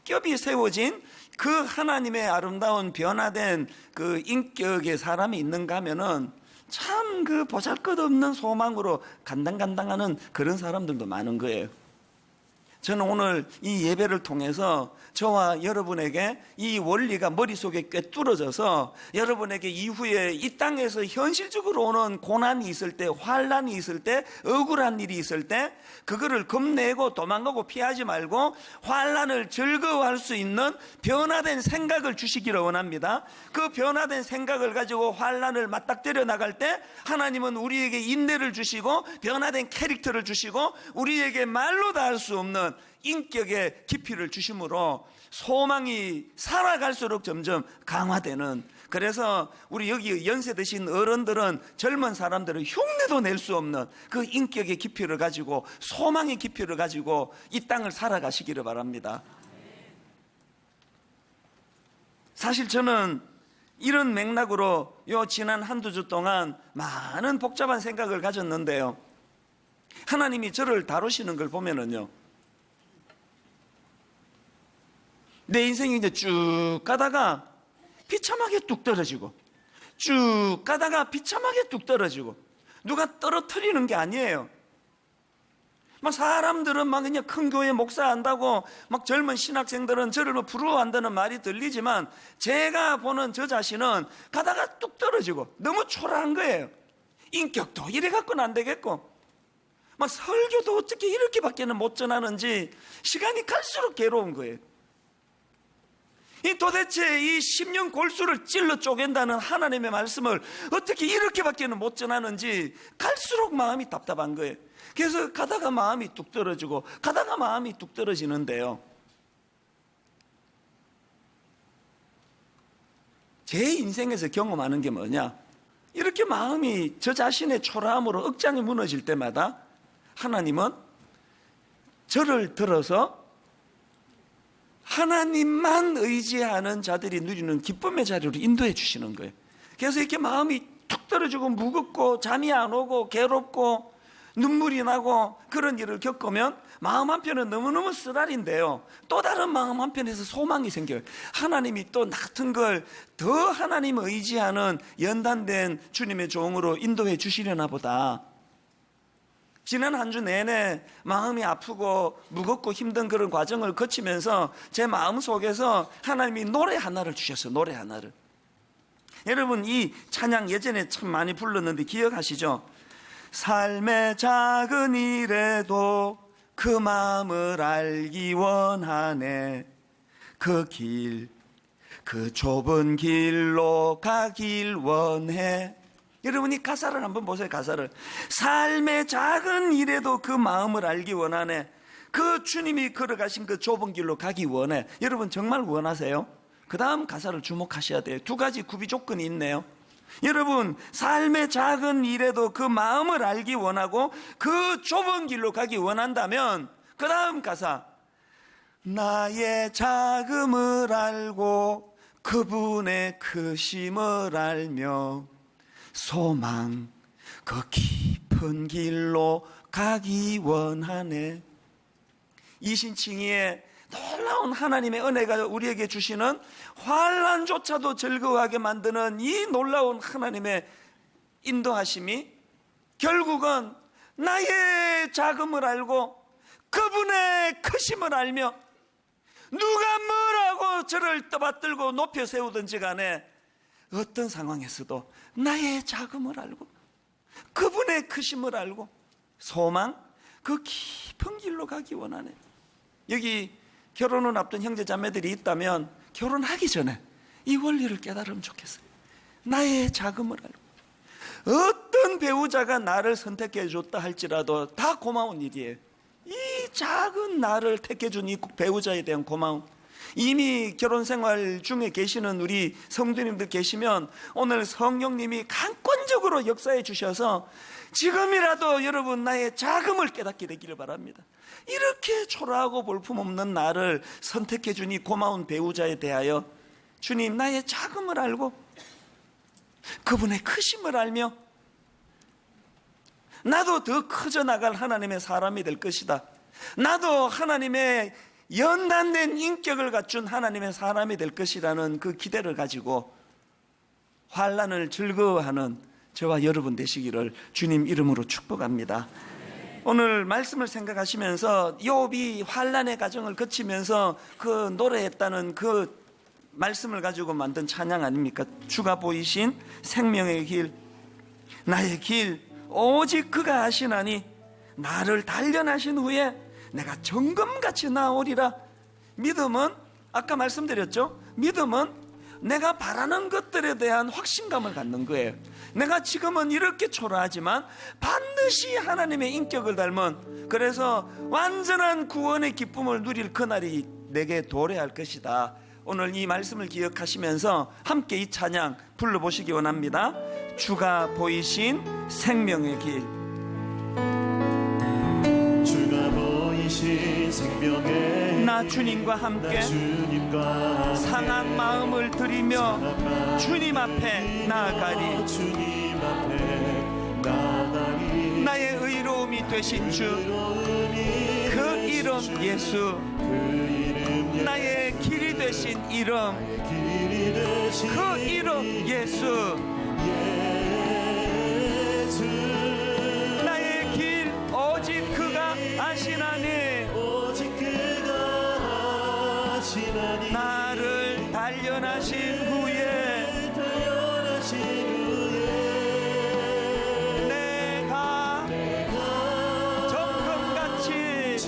겹겹이 세워진 그 하나님의 아름다운 변화된 그 인격의 사람이 있는가 하면은 참 그 보잘것없는 소망으로 간당간당하는 그런 사람들도 많은 거예요. 저는 오늘 이 예배를 통해서 저와 여러분에게 이 원리가 머릿속에 꿰뚫어져서 여러분에게 이후에 이 땅에서 현실적으로 오는 고난이 있을 때, 환난이 있을 때, 억울한 일이 있을 때 그거를 겁내고 도망가고 피하지 말고 환난을 즐거워할 수 있는 변화된 생각을 주시기를 원합니다. 그 변화된 생각을 가지고 환난을 맞닥뜨려 나갈 때 하나님은 우리에게 인내를 주시고 변화된 캐릭터를 주시고 우리에게 말로 다 할 수 없는 인격의 깊이를 주심으로 소망이 살아갈수록 점점 강화되는 그래서 우리 여기 연세 드신 어른들은 젊은 사람들은 흉내도 낼 수 없는 그 인격의 깊이를 가지고 소망의 깊이를 가지고 이 땅을 살아가시기를 바랍니다. 사실 저는 이런 맥락으로 지난 한두 주 동안 많은 복잡한 생각을 가졌는데요, 하나님이 저를 다루시는 걸 보면은요, 내 인생이 이제 쭉 가다가 비참하게 뚝 떨어지고, 쭉 가다가 비참하게 뚝 떨어지고, 누가 떨어뜨리는 게 아니에요. 막 사람들은 막 그냥 큰 교회 목사한다고, 막 젊은 신학생들은 저를 뭐 부러워한다는 말이 들리지만, 제가 보는 저 자신은 가다가 뚝 떨어지고 너무 초라한 거예요. 인격도 이래 갖고는 안 되겠고, 막 설교도 어떻게 이렇게밖에는 못 전하는지 시간이 갈수록 괴로운 거예요. 이 도대체 이 10년 골수를 찔러 쪼갠다는 하나님의 말씀을 어떻게 이렇게밖에는 못 전하는지 갈수록 마음이 답답한 거예요. 그래서 가다가 마음이 뚝 떨어지고 가다가 마음이 뚝 떨어지는데요, 제 인생에서 경험하는 게 뭐냐, 이렇게 마음이 저 자신의 초라함으로 억장이 무너질 때마다 하나님은 저를 들어서 하나님만 의지하는 자들이 누리는 기쁨의 자리로 인도해 주시는 거예요. 그래서 이렇게 마음이 툭 떨어지고 무겁고 잠이 안 오고 괴롭고 눈물이 나고 그런 일을 겪으면 마음 한편은 너무너무 쓰라린데요, 또 다른 마음 한편에서 소망이 생겨요. 하나님이 또 나 같은 걸 더 하나님을 의지하는 연단된 주님의 종으로 인도해 주시려나 보다. 지난 한 주 내내 마음이 아프고 무겁고 힘든 그런 과정을 거치면서 제 마음 속에서 하나님이 노래 하나를 주셨어요. 노래 하나를. 여러분, 이 찬양 예전에 참 많이 불렀는데 기억하시죠? 삶의 작은 일에도 그 마음을 알기 원하네. 그 길, 그 좁은 길로 가길 원해. 여러분이 가사를 한번 보세요. 가사를. 삶의 작은 일에도 그 마음을 알기 원하네. 그 주님이 걸어가신 그 좁은 길로 가기 원해. 여러분 정말 원하세요? 그 다음 가사를 주목하셔야 돼요. 두 가지 구비 조건이 있네요. 여러분, 삶의 작은 일에도 그 마음을 알기 원하고 그 좁은 길로 가기 원한다면 그 다음 가사, 나의 작음을 알고 그분의 크심을 알며 소망 그 깊은 길로 가기 원하네. 이신칭의의 놀라운 하나님의 은혜가 우리에게 주시는 환난조차도 즐거워하게 만드는 이 놀라운 하나님의 인도하심이 결국은 나의 작음을 알고 그분의 크심을 알며 누가 뭐라고 저를 떠받들고 높여 세우든지 간에 어떤 상황에서도 나의 작음을 알고 그분의 크심을 알고 소망 그 깊은 길로 가기 원하네. 여기 결혼을 앞둔 형제 자매들이 있다면 결혼하기 전에 이 원리를 깨달으면 좋겠어요. 나의 작음을 알고 어떤 배우자가 나를 선택해 줬다 할지라도 다 고마운 일이에요. 이 작은 나를 택해 준 이 배우자에 대한 고마움. 이미 결혼 생활 중에 계시는 우리 성도님들 계시면 오늘 성령님이 강권적으로 역사해 주셔서 지금이라도 여러분 나의 자금을 깨닫게 되기를 바랍니다. 이렇게 초라하고 볼품없는 나를 선택해 주니 고마운 배우자에 대하여 주님, 나의 자금을 알고 그분의 크심을 알며 나도 더 커져 나갈 하나님의 사람이 될 것이다. 나도 하나님의 연단된 인격을 갖춘 하나님의 사람이 될 것이라는 그 기대를 가지고 환난을 즐거워하는 저와 여러분 되시기를 주님 이름으로 축복합니다. 오늘 말씀을 생각하시면서 욥이 환난의 과정을 거치면서 그 노래했다는 그 말씀을 가지고 만든 찬양 아닙니까? 주가 보이신 생명의 길, 나의 길 오직 그가 아시나니 나를 단련하신 후에 내가 정금같이 나오리라. 믿음은 아까 말씀드렸죠? 믿음은 내가 바라는 것들에 대한 확신감을 갖는 거예요. 내가 지금은 이렇게 초라하지만 반드시 하나님의 인격을 닮은, 그래서 완전한 구원의 기쁨을 누릴 그날이 내게 도래할 것이다. 오늘 이 말씀을 기억하시면서 함께 이 찬양 불러보시기 원합니다. 주가 보이신 생명의 길. 주가 보이신 생명의 나 주님과 함께 상한 마음을 드리며 주님 앞에 나아가리. 주님 앞에 나아가리. 나의 의로움이 되신 주, 그 이름 예수. 나의 길이 되신 이름, 그 이름 예수. 나의 길 오직 그가 아시나니. 나를 단련하신 후에 내가 정금같이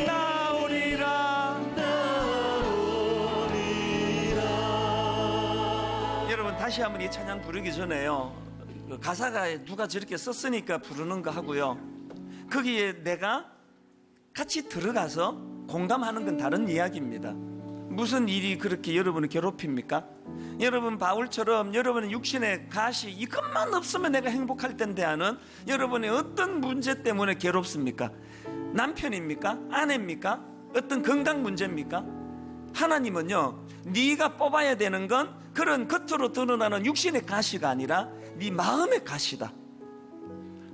나오리라. 여러분, 다시 한번 이 찬양 부르기 전에요, 가사가 누가 저렇게 썼으니까 부르는가 하고요, 거기에 내가 같이 들어가서 공감하는 건 다른 이야기입니다. 무슨 일이 그렇게 여러분을 괴롭힙니까? 여러분, 바울처럼 여러분의 육신의 가시 이것만 없으면 내가 행복할 텐데 하는 여러분의 어떤 문제 때문에 괴롭습니까? 남편입니까? 아내입니까? 어떤 건강 문제입니까? 하나님은요, 네가 뽑아야 되는 건 그런 겉으로 드러나는 육신의 가시가 아니라 네 마음의 가시다.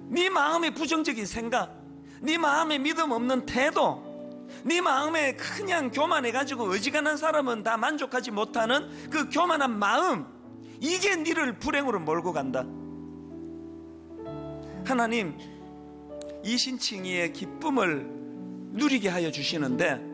네 마음의 부정적인 생각, 네 마음에 믿음 없는 태도, 네 마음에 그냥 교만해가지고 어지간한 사람은 다 만족하지 못하는 그 교만한 마음, 이게 네를 불행으로 몰고 간다. 하나님, 이신칭의의 기쁨을 누리게 하여 주시는데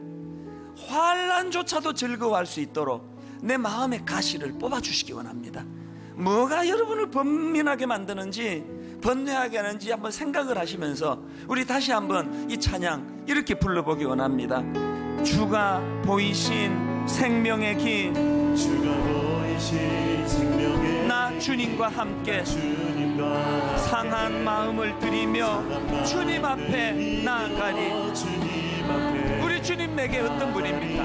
환난조차도 즐거워할 수 있도록 내 마음의 가시를 뽑아주시기 원합니다. 뭐가 여러분을 번민하게 만드는지, 번뇌하게 하는지 한번 생각을 하시면서 우리 다시 한번 이 찬양 이렇게 불러보기 원합니다. 주가 보이신 생명의 길, 주가 보이신 생명의 나 주님과 함께 상한 마음을 드리며 주님 앞에 나아가리. 주님 앞에 우리 주님 내게 어떤 분입니까?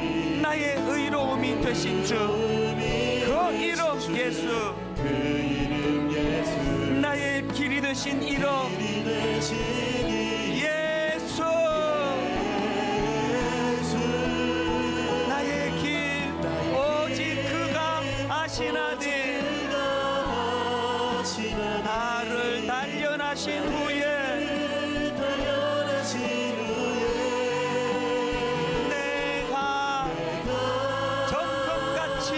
나의 의로움이 되신 주, 그 이름 예수. 그 이름 예수. 나의 길이 되신 이름 예수. 나의 길 오직 그가 아시나니. 나를 단련하신 후에 내가 정금같이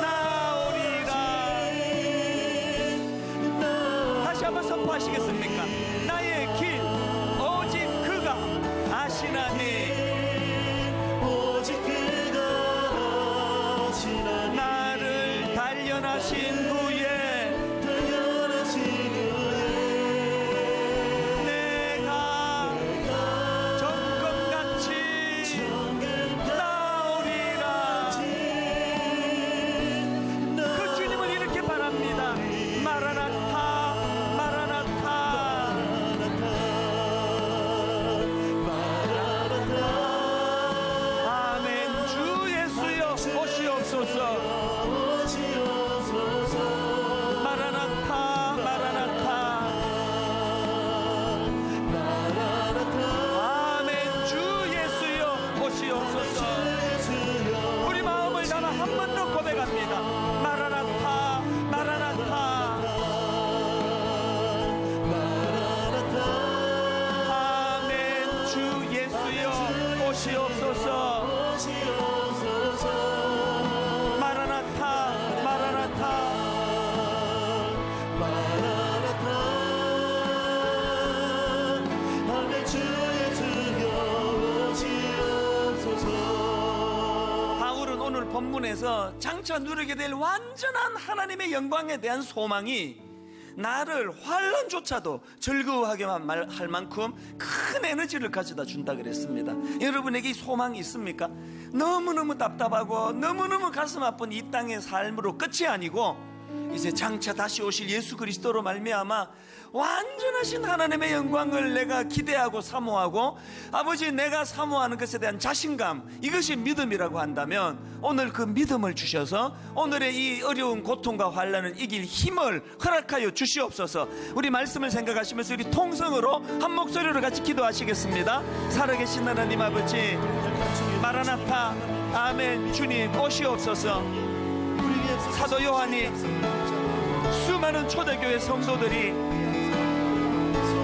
나오리라. 다시 한번 선포하시겠습니까? 나의 길 오직 그가 아시나니. 나를 단련하신 후에 내가 정금같이 나오리라. 그 주님을 이렇게 바랍니다. 마라나타, 마라나타. 아멘. 주 예수여 오시옵소서. 마라나타, 마라나타. 아멘. 주 예수여 오시옵소서. 우리 마음을 담아 한 번 더 고백합니다. 마라나타, 마라나타. 아멘. 주 예수여 오시옵소서. 마라나타, 마라나타. 바울은 오늘 본문에서 장차 누리게 될 완전한 하나님의 영광에 대한 소망이 나를 환난조차도 즐거워하게만 할 만큼 큰 에너지를 가져다 준다 그랬습니다. 여러분에게 이 소망이 있습니까? 너무너무 답답하고 너무너무 가슴 아픈 이 땅의 삶으로 끝이 아니고 이제 장차 다시 오실 예수 그리스도로 말미암아 완전하신 하나님의 영광을 내가 기대하고 사모하고, 아버지 내가 사모하는 것에 대한 자신감, 이것이 믿음이라고 한다면 오늘 그 믿음을 주셔서 오늘의 이 어려운 고통과 환난을 이길 힘을 허락하여 주시옵소서. 우리 말씀을 생각하시면서 우리 통성으로 한 목소리로 같이 기도하시겠습니다. 살아계신 하나님 아버지, 마라나타, 아멘. 주님 오시옵소서. 사도 요한이 수많은 초대교회 성도들이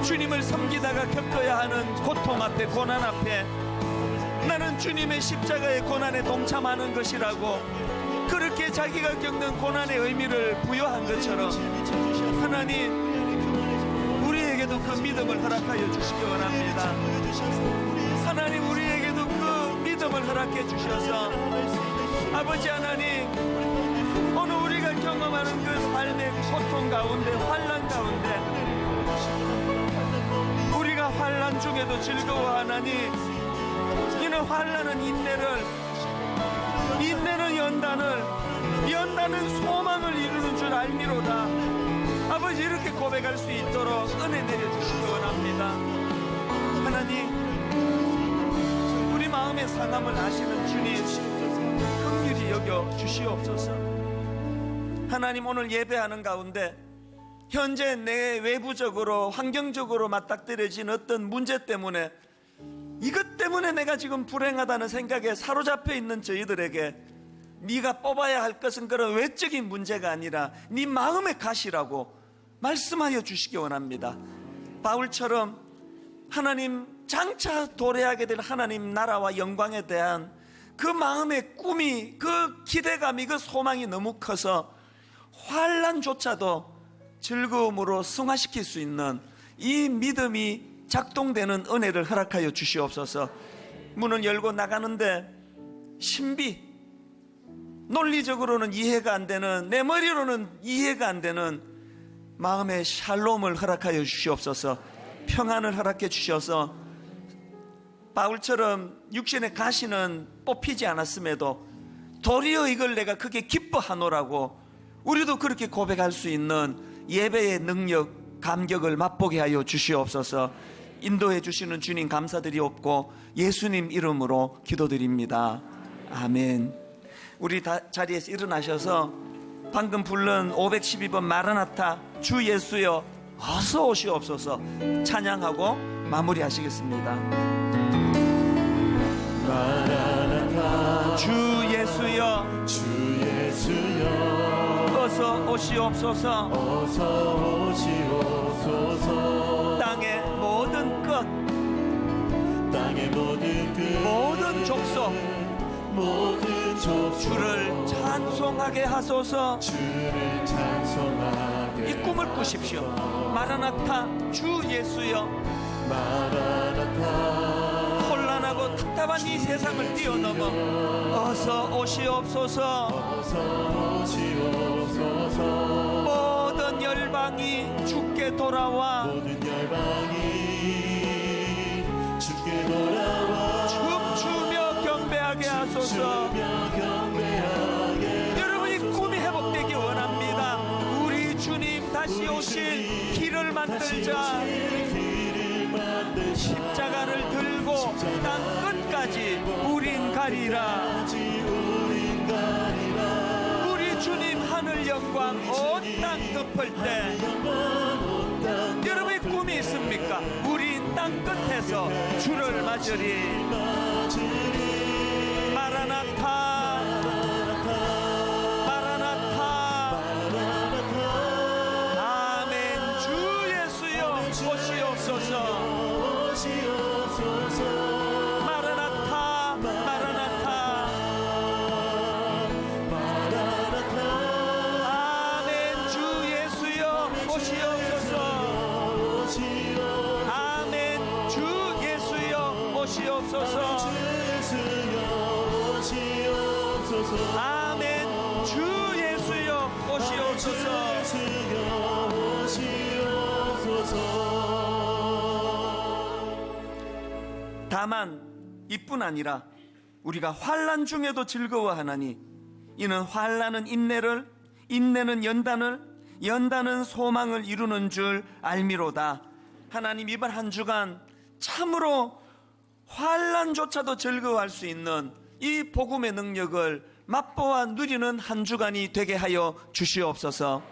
주님을 섬기다가 겪어야 하는 고통 앞에, 고난 앞에 나는 주님의 십자가의 고난에 동참하는 것이라고 그렇게 자기가 겪는 고난의 의미를 부여한 것처럼, 하나님 우리에게도 그 믿음을 허락하여 주시기 원합니다. 하나님 우리에게도 그 믿음을 허락해 주셔서 아버지 하나님, 오늘 우리가 경험하는 그 삶의 고통 가운데, 환난 가운데 우리가 환난 중에도 즐거워하나니, 이는 환난은 인내는 연단은 소망을 이루는 줄 알미로다. 아버지 이렇게 고백할 수 있도록 은혜 내려주시기 원합니다. 하나님 우리 마음의 상함을 아시는 주님, 긍휼히 여겨 주시옵소서. 하나님 오늘 예배하는 가운데 현재 내 외부적으로 환경적으로 맞닥뜨려진 어떤 문제 때문에, 이것 때문에 내가 지금 불행하다는 생각에 사로잡혀 있는 저희들에게 네가 뽑아야 할 것은 그런 외적인 문제가 아니라 네 마음의 가시라고 말씀하여 주시기 원합니다. 바울처럼 하나님 장차 도래하게 될 하나님 나라와 영광에 대한 그 마음의 꿈이, 그 기대감이, 그 소망이 너무 커서 환난조차도 즐거움으로 승화시킬 수 있는 이 믿음이 작동되는 은혜를 허락하여 주시옵소서. 문을 열고 나가는데 신비, 논리적으로는 이해가 안 되는, 내 머리로는 이해가 안 되는 마음의 샬롬을 허락하여 주시옵소서. 평안을 허락해 주셔서 바울처럼 육신의 가시는 뽑히지 않았음에도 도리어 이걸 내가 크게 기뻐하노라고 우리도 그렇게 고백할 수 있는 예배의 능력, 감격을 맛보게 하여 주시옵소서. 인도해 주시는 주님 감사드리옵고 예수님 이름으로 기도드립니다. 아멘. 우리 자리에서 일어나셔서 방금 부른 512번 마라나타, 주 예수여 어서 오시옵소서 찬양하고 마무리하시겠습니다. 마라나타, 주 예수여, 주 예수여 어서 오시옵소서. 어서 오시옵소서. 땅의 모든 끝, 땅의 모든 끝, 모든 족속 모든 족속 주를 찬송하게 하소서. 주를 찬송하게 이 꿈을 꾸십시오. 마라나타, 주 예수여, 마라나타, 혼란하고 답답한 이 세상을 뛰어넘어 어서 오시옵소서. 어서 오시옵소서. 모든 열방이 주께 돌아와 모든 열방이 주께 돌아와 춤추며 경배하게 하소서. 여러분 이 꿈이 회복되기 원합니다. 우리 주님 다시 오실 길을 만들자. 십자가를 들고 땅 끝까지 우린 가리라. 우리 주님 하늘 영광 온 땅 덮을 때 여러분의 꿈이 있습니까? 우린 땅 끝에서 주를 맞으리. 마라나타, 마라나타, 아멘. 주 예수여 오시옵소서. 마라나타, 마라나타, 아멘. 주 예수여 오시옵소서. 아멘. 주 예수여 오시옵소서. 아멘. 주 예수여 오시옵소서. 다만 이뿐 아니라 우리가 환난 중에도 즐거워하나니 이는 환난은 인내를, 인내는 연단은 소망을 이루는 줄 알미로다. 하나님, 이번 한 주간 참으로 환난조차도 즐거워할 수 있는 이 복음의 능력을 맛보아 누리는 한 주간이 되게 하여 주시옵소서.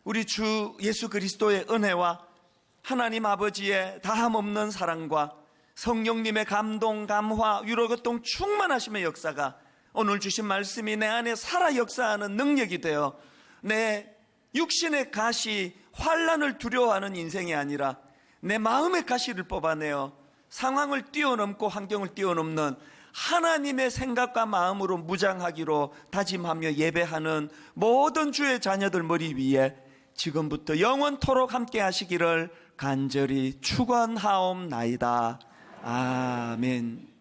우리 주 예수 그리스도의 은혜와 하나님 아버지의 다함없는 사랑과 성령님의 감동, 감화, 위로교통 충만하심의 역사가 오늘 주신 말씀이 내 안에 살아 역사하는 능력이 되어 내 육신의 가시, 환난을 두려워하는 인생이 아니라 내 마음의 가시를 뽑아내어 상황을 뛰어넘고 환경을 뛰어넘는 하나님의 생각과 마음으로 무장하기로 다짐하며 예배하는 모든 주의 자녀들 머리 위에 지금부터 영원토록 함께 하시기를 간절히 축원하옵나이다. 아멘.